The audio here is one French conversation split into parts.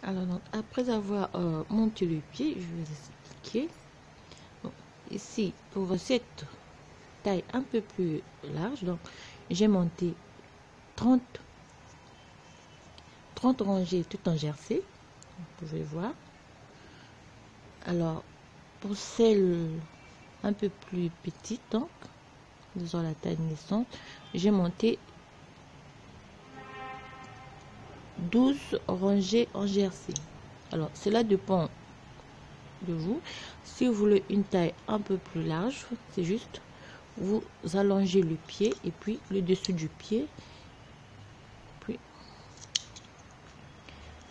Alors, donc, après avoir monté le pied, je vais vous expliquer. Bon, ici, pour cette taille un peu plus large, donc j'ai monté 30 rangées tout en jersey, vous pouvez voir. Alors, pour celle un peu plus petite, donc, disons la taille naissante, j'ai monté 12 rangées en jersey. Alors, cela dépend de vous. Si vous voulez une taille un peu plus large, c'est juste vous allongez le pied et puis le dessus du pied. Puis,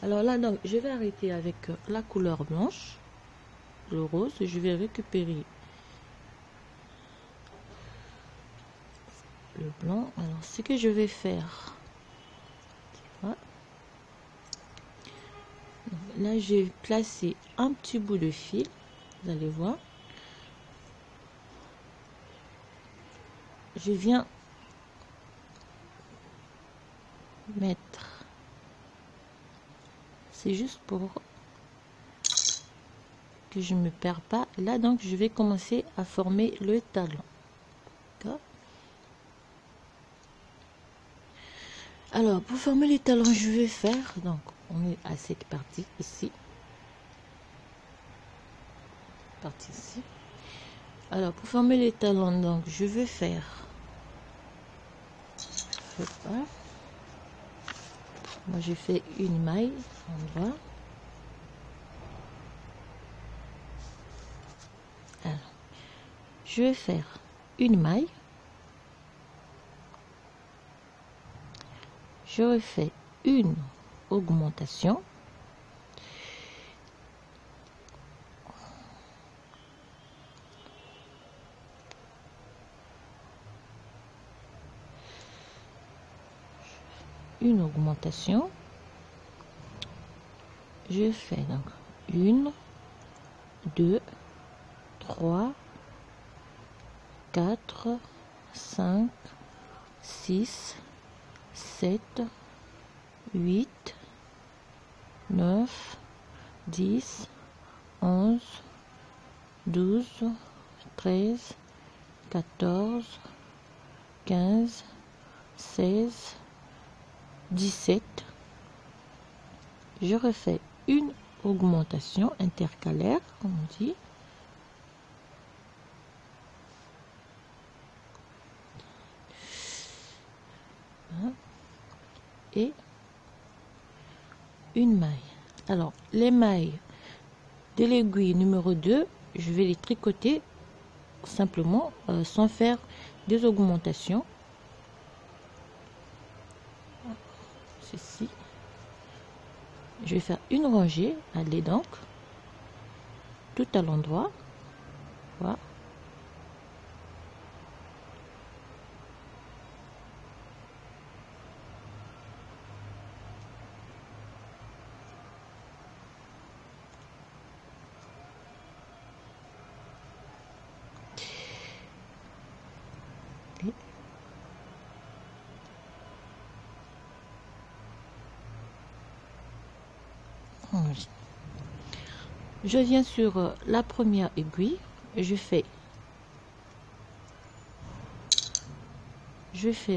alors là, donc, je vais arrêter avec la couleur blanche, le rose. Je vais récupérer le blanc. Alors, ce que je vais faire, là, j'ai placé un petit bout de fil, vous allez voir. Je viens mettre, c'est juste pour que je me perds pas. Là, donc, je vais commencer à former le talon. D'accord. Alors, pour former les talons, je vais faire, donc, on est à cette partie ici. Partie ici. Alors, pour former les talons, donc, je vais faire, moi, j'ai fait une maille en bas. Alors, je vais faire une maille. Je refais une augmentation. Une augmentation. Je fais donc 1, 2, 3, 4, 5, 6, 7, 8, 9, 10, 11, 12, 13, 14, 15, 16, 17. Je refais une augmentation intercalaire, comme on dit. Et une maille. Alors, les mailles de l'aiguille numéro 2, je vais les tricoter simplement sans faire des augmentations. Ceci. Je vais faire une rangée, allez donc, tout à l'endroit. Voilà. Je viens sur la première aiguille, je fais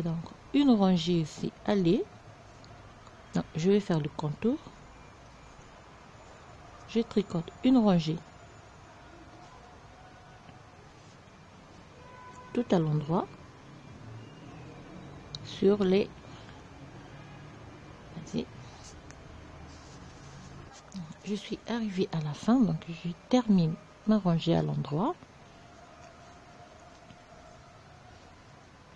donc une rangée ici, allez. Non, je vais faire le contour. Je tricote une rangée tout à l'endroit sur les, je suis arrivée à la fin, donc je termine ma rangée à l'endroit.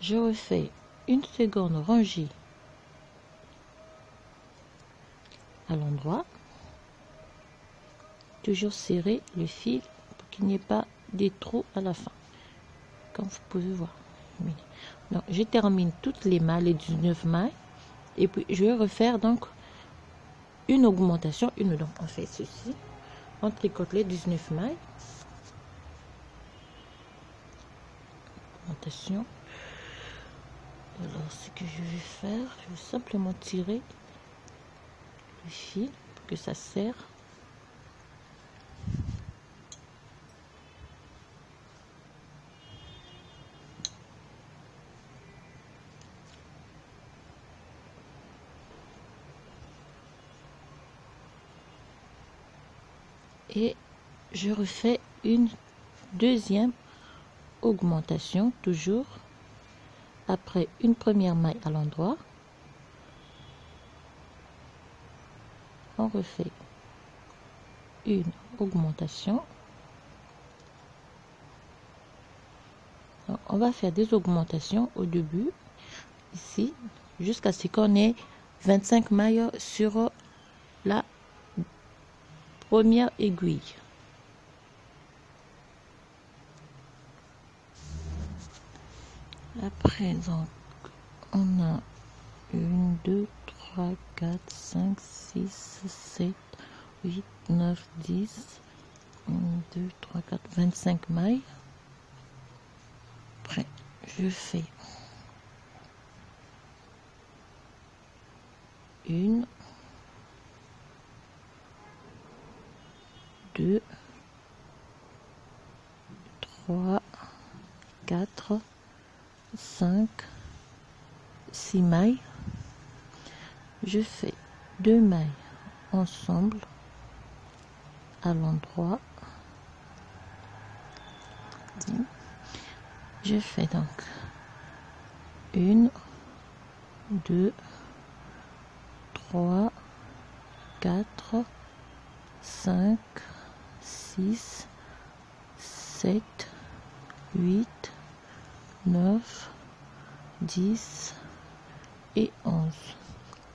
Je refais une seconde rangée à l'endroit, toujours serrer le fil pour qu'il n'y ait pas des trous à la fin, comme vous pouvez voir. Donc je termine toutes les mailles, les 19 mailles, et puis je vais refaire donc une augmentation, donc on fait ceci, on tricote les 19 mailles, augmentation. Alors ce que je vais faire, je vais simplement tirer le fil pour que ça serre. Et je refais une deuxième augmentation, toujours après une première maille à l'endroit. On refait une augmentation. Donc, on va faire des augmentations au début ici jusqu'à ce qu'on ait 25 mailles sur la première aiguille. Après, donc, on a 1, 2, 3, 4, 5, 6, 7, 8, 9, 10, 1, 2, 3, 4, 25 mailles. Après, je fais une, 2, 3, 4, 5, 6 mailles. Je fais 2 mailles ensemble à l'endroit. Je fais donc 1, 2, 3, 4, 5, 6, 7, 8, 9, 10 et 11.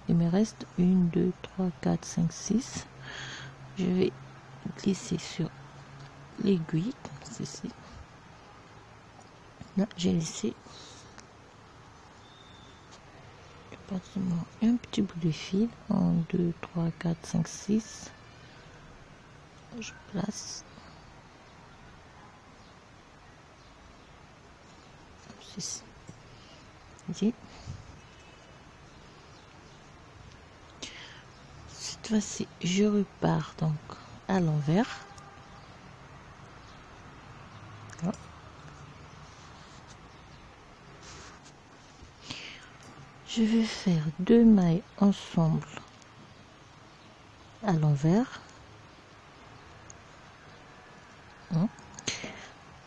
Il me reste 1, 2, 3, 4, 5, 6. Je vais glisser sur l'aiguille, ceci. Là, j'ai laissé pratiquement un petit bout de fil. 1, 2, 3, 4, 5, 6. Je place ceci. Ici. Cette fois-ci, je repars donc à l'envers. Je vais faire 2 mailles ensemble à l'envers.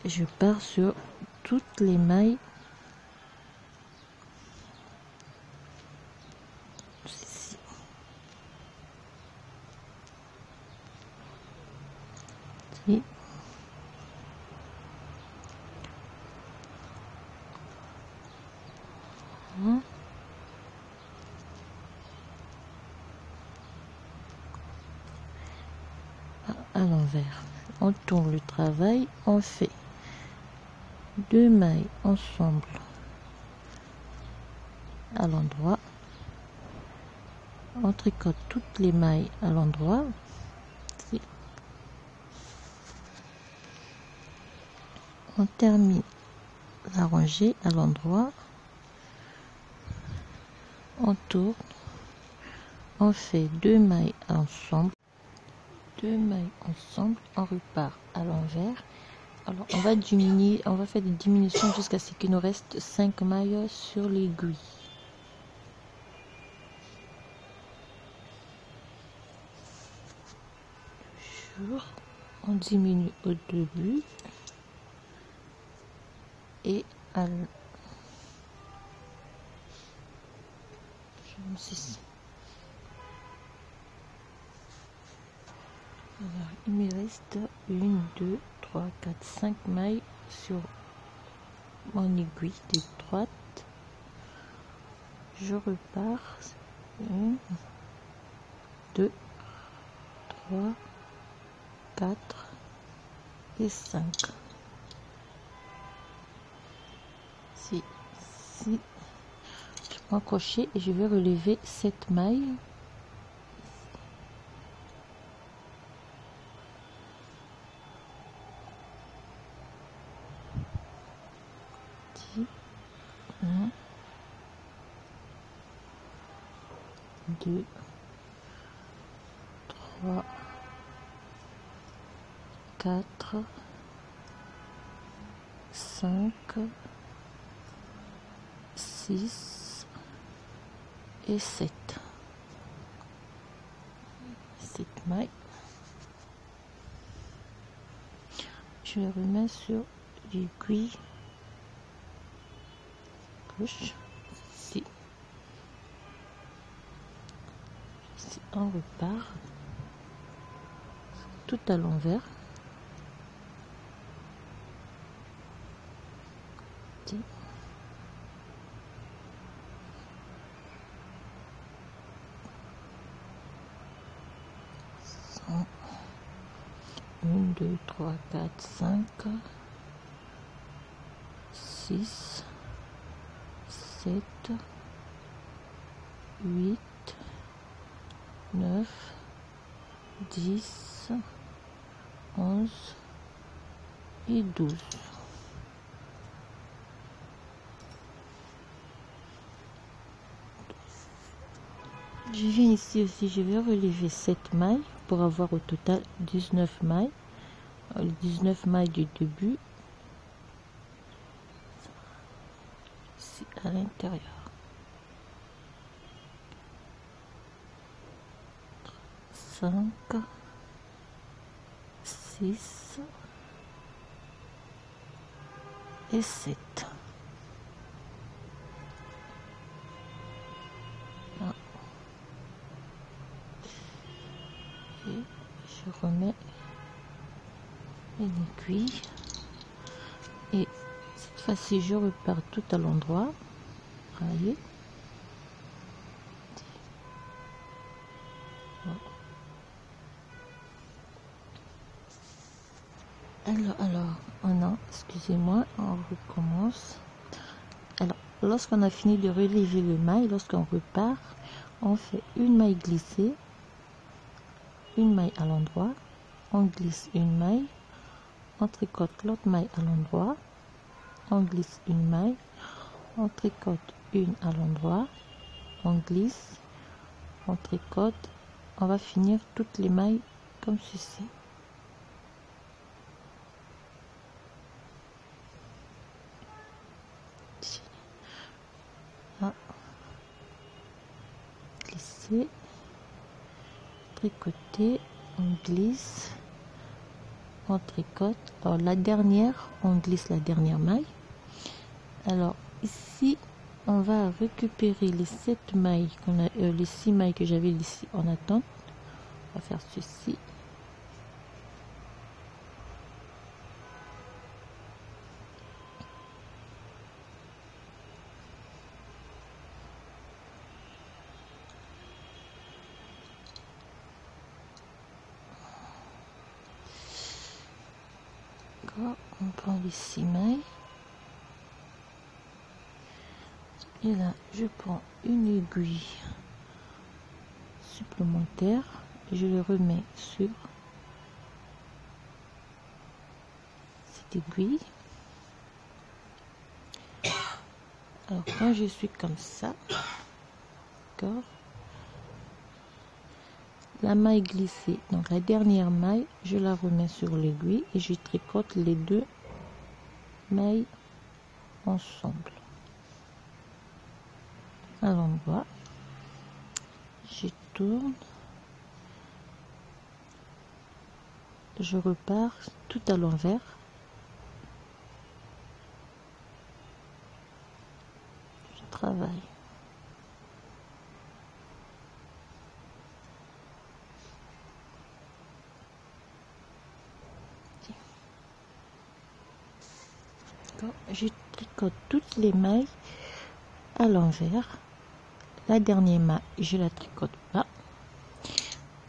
Je pars sur toutes les mailles ici. Ici. À l'envers, on tourne le travail, on fait 2 mailles ensemble à l'endroit, on tricote toutes les mailles à l'endroit, on termine la rangée à l'endroit, on tourne, on fait 2 mailles ensemble, 2 mailles ensemble, on repart à l'envers. Alors on va diminuer, on va faire des diminutions jusqu'à ce qu'il nous reste 5 mailles sur l'aiguille. Toujours, on diminue au début et à alors, il me reste 1, 2, 3, 4, 5 mailles sur mon aiguille de droite. Je repars 1, 2, 3, 4 et 5. Si je prends un crochet et je vais relever cette maille. Ici, 1, 2, 3, 3, 4, 5, 6 et 7. 7 mailles. Je les remets sur l'aiguille gauche. Ici. Ici, on repart tout à l'envers. Une, 2, 3, 4, 5, 6, 7, 8, 9, 10, 11 et 12. Je viens ici aussi, je vais relever 7 mailles pour avoir au total 19 mailles. Les 19 mailles du début, ici à l'intérieur. 5, 6 et 7. Là. Et je remets une aiguille et cette fois-ci je repars tout à l'endroit. Voyez. Alors, on a, excusez-moi, on recommence. Alors, lorsqu'on a fini de relever le maille, lorsqu'on repart, on fait une maille glissée, une maille à l'endroit, on glisse une maille, on tricote l'autre maille à l'endroit, on glisse une maille, on tricote une à l'endroit, on glisse, on tricote, on va finir toutes les mailles comme ceci. Là, glisser, tricoter, on glisse, on tricote. Alors la dernière, on glisse la dernière maille. Alors ici on va récupérer les 7 mailles qu'on a, les 6 mailles que j'avais ici en attente. On va faire ceci. On prend les 6 mailles et là je prends une aiguille supplémentaire, je le remets sur cette aiguille. Alors quand je suis comme ça, d'accord, la maille glissée, donc la dernière maille, je la remets sur l'aiguille et je tricote les 2 mailles ensemble à l'endroit. Je tourne, je repars tout à l'envers. Je travaille. Je tricote toutes les mailles à l'envers. La dernière maille, je la tricote pas.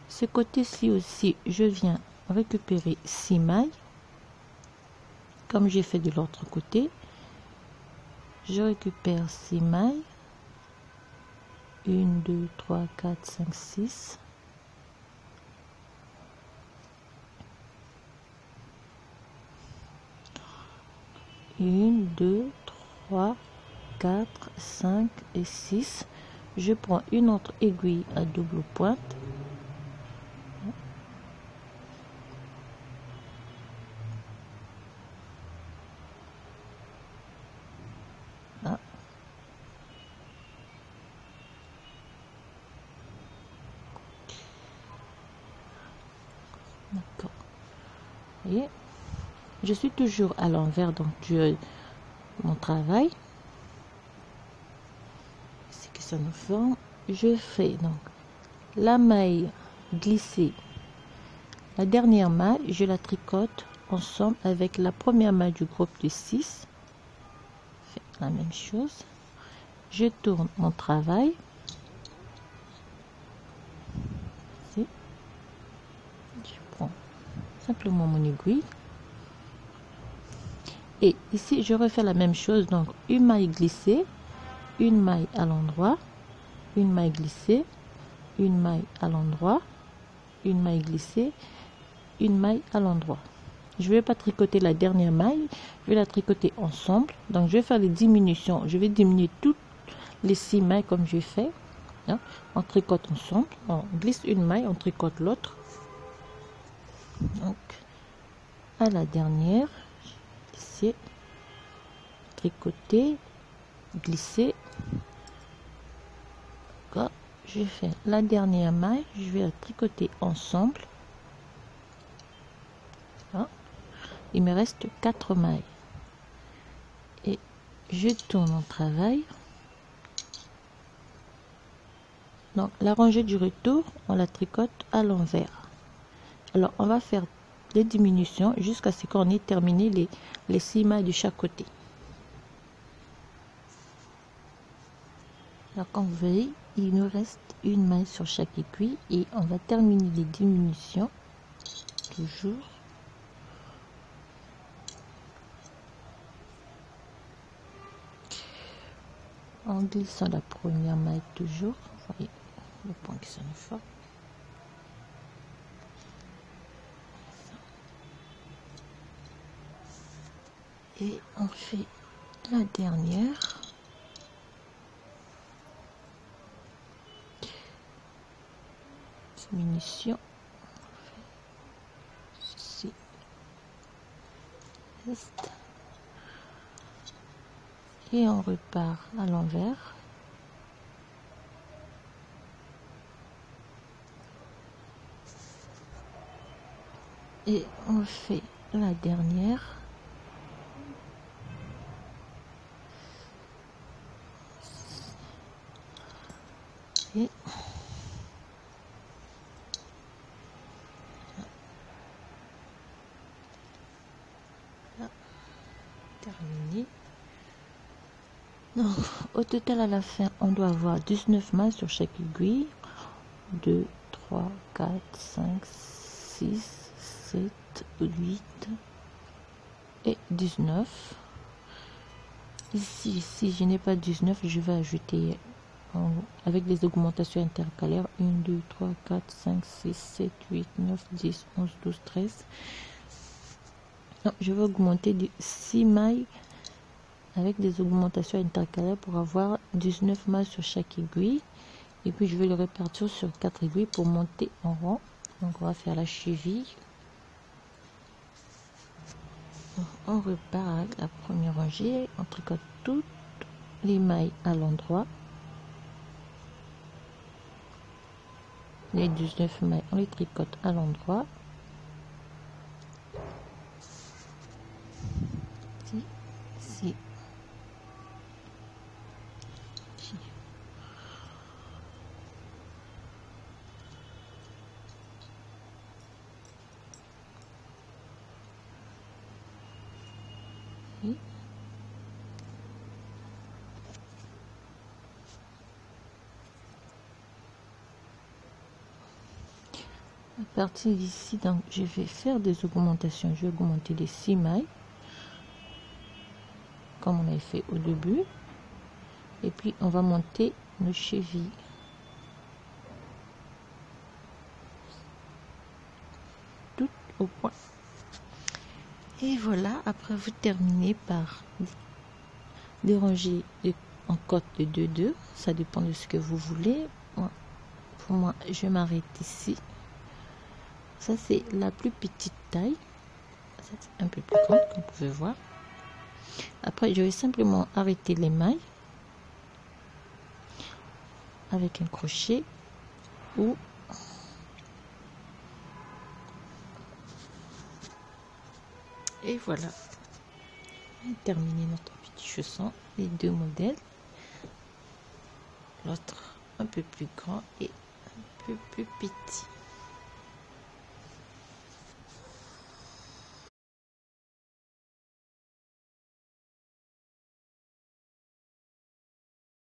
Ce côté-ci aussi, je viens récupérer 6 mailles, comme j'ai fait de l'autre côté. Je récupère 6 mailles. 1, 2, 3, 4, 5, 6. Une, 2, 3, 4, 5 et 6. Je prends une autre aiguille à double pointe. D'accord. Et je suis toujours à l'envers donc mon travail. C'est que ça nous forme. Je fais donc la maille glissée. La dernière maille, je la tricote ensemble avec la première maille du groupe de 6. Je fais la même chose. Je tourne mon travail. Ici. Je prends simplement mon aiguille. Et ici, je refais la même chose. Donc, une maille glissée, une maille à l'endroit, une maille glissée, une maille à l'endroit, une maille glissée, une maille à l'endroit. Je ne vais pas tricoter la dernière maille, je vais la tricoter ensemble. Donc, je vais faire les diminutions. Je vais diminuer toutes les 6 mailles comme j'ai fait. Hein. On tricote ensemble, on glisse une maille, on tricote l'autre. Donc, à la dernière, c'est tricoter, glisser. D'accord. Je fais la dernière maille, je vais la tricoter ensemble. Hein. Il me reste 4 mailles et je tourne mon travail. Donc la rangée du retour, on la tricote à l'envers. Alors on va faire les diminutions jusqu'à ce qu'on ait terminé les 6 mailles de chaque côté. Alors comme vous voyez, il nous reste une maille sur chaque aiguille et on va terminer les diminutions toujours en glissant la première maille toujours. Vous voyez le point qui sonne fort. Et on fait la dernière. Diminution. Ceci. Reste. Et on repart à l'envers. Et on fait la dernière. Et là, terminé. Donc, au total, à la fin, on doit avoir 19 mailles sur chaque aiguille. 2, 3, 4, 5, 6, 7, 8 et 19. Ici, si je n'ai pas 19, je vais ajouter avec les augmentations intercalaires 1, 2, 3, 4, 5, 6, 7, 8, 9, 10, 11, 12, 13. Non, je vais augmenter de 6 mailles avec des augmentations intercalaires pour avoir 19 mailles sur chaque aiguille. Et puis je vais le répartir sur 4 aiguilles pour monter en rang. Donc on va faire la cheville. Donc, on repart avec la première rangée. On tricote toutes les mailles à l'endroit. Les 19 mailles, on les tricote à l'endroit. Ici. À partir d'ici, donc je vais faire des augmentations. Je vais augmenter les 6 mailles comme on avait fait au début, et puis on va monter nos chevilles. Tout au point. Et voilà, après vous terminez par déranger en côte de 2-2. Ça dépend de ce que vous voulez. Pour moi, je m'arrête ici. Ça, c'est la plus petite taille. Ça, c'est un peu plus grande, comme vous pouvez voir. Après, je vais simplement arrêter les mailles avec un crochet ou Et voilà, on a terminé notre petit chausson, les deux modèles, l'autre un peu plus grand et un peu plus petit.